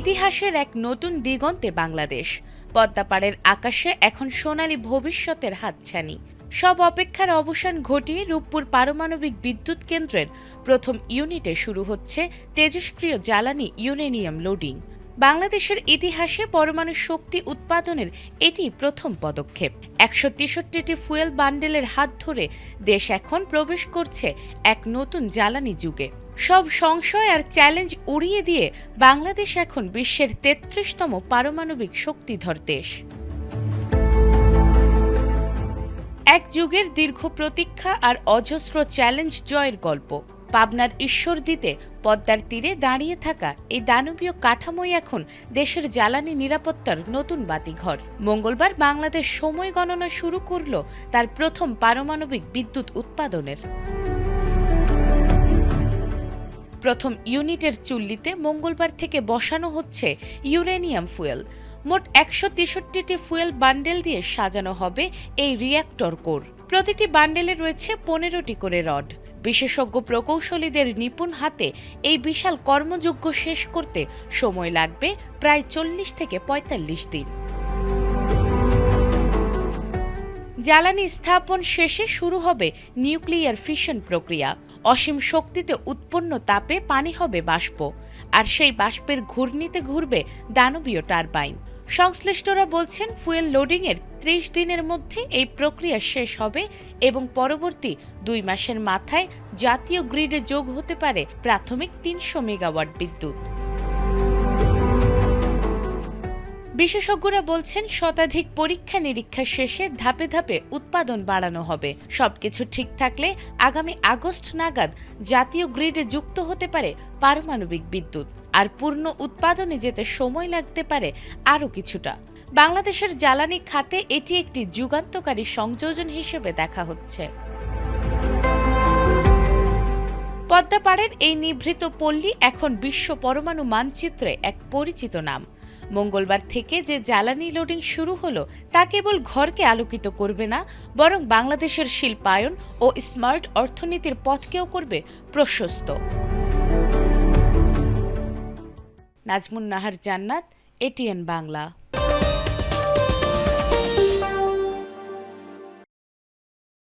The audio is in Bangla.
ইতিহাসের এক নতুন দিগন্তে বাংলাদেশ। পদ্মাপাড়ের আকাশে এখন সোনালী ভবিষ্যতের হাতছানি। সব অপেক্ষার অবসান ঘটিয়ে রূপপুর পারমাণবিক বিদ্যুৎ কেন্দ্রের প্রথম ইউনিটে শুরু হচ্ছে তেজস্ক্রিয় জ্বালানি ইউরেনিয়াম লোডিং। বাংলাদেশের ইতিহাসে পরমাণু শক্তি উৎপাদনের এটি প্রথম পদক্ষেপ। ১৬৩টি ফুয়েল বান্ডেলের হাত ধরে দেশ এখন প্রবেশ করছে এক নতুন জ্বালানি যুগে। সব সংশয় আর চ্যালেঞ্জ উড়িয়ে দিয়ে বাংলাদেশ এখন বিশ্বের ৩৩তম পারমাণবিক শক্তিধর দেশ। এক যুগের দীর্ঘ প্রতীক্ষা আর অজস্র চ্যালেঞ্জ জয়ের গল্প। পাবনার ঈশ্বরদীতে পদ্মার তীরে দাঁড়িয়ে থাকা এই দানবীয় কাঠামোই এখন দেশের জ্বালানি নিরাপত্তার নতুন বাতিঘর। মঙ্গলবার বাংলাদেশ সময় গণনা শুরু করল তার প্রথম পারমাণবিক বিদ্যুৎ উৎপাদনের। প্রথম ইউনিটের চুল্লিতে মঙ্গলবার থেকে বসানো হচ্ছে ইউরেনিয়াম ফুয়েল। মোট ১৬৩টি ফুয়েল বান্ডেল দিয়ে সাজানো হবে এই রিঅ্যাক্টর কোর। প্রতিটি বান্ডেলে রয়েছে ১৫টি করে রড। বিশেষজ্ঞ প্রকৌশলীদের নিপুণ হাতে এই বিশাল কর্মযজ্ঞ শেষ করতে সময় লাগবে প্রায় ৪০ থেকে ৪৫ দিন। জ্বালানি স্থাপন শেষে শুরু হবে নিউক্লিয়ার ফিশন প্রক্রিয়া। অসীম শক্তিতে উৎপন্ন তাপে পানি হবে বাষ্প, আর সেই বাষ্পের ঘূর্ণিতে ঘুরবে দানবীয় টারবাইন। সংশ্লিষ্টরা বলছেন ফুয়েল লোডিংয়ের ৩০ দিনের মধ্যে এই প্রক্রিয়া শেষ হবে এবং পরবর্তী ২ মাসের মাথায় জাতীয় গ্রিডে যোগ হতে পারে প্রাথমিক ৩০০ মেগাওয়াট বিদ্যুৎ। বিশেষজ্ঞরা বলছেন শতাধিক পরীক্ষা নিরীক্ষা শেষে ধাপে ধাপে উৎপাদন বাড়ানো হবে। সবকিছু ঠিক থাকলে আগামী আগস্ট নাগাদ জাতীয় গ্রিডে যুক্ত হতে পারে পারমাণবিক বিদ্যুৎ, আর পূর্ণ উৎপাদনে যেতে সময় লাগতে পারে আরও কিছুটা। বাংলাদেশের জ্বালানি খাতে এটি একটি যুগান্তকারী সংযোজন হিসেবে দেখা হচ্ছে। পদ্মাপাড়ের এই নিভৃত পল্লী এখন বিশ্ব পরমাণু মানচিত্রে এক পরিচিত নাম। মঙ্গলবার থেকে যে জ্বালানি লোডিং শুরু হলো তা কেবল ঘরকে আলোকিত করবে না, বরং বাংলাদেশের শিল্পায়ন ও স্মার্ট অর্থনীতির পথকেও করবে প্রশস্ত। নাজমুন নাহার জান্নাত, এটিএন বাংলা।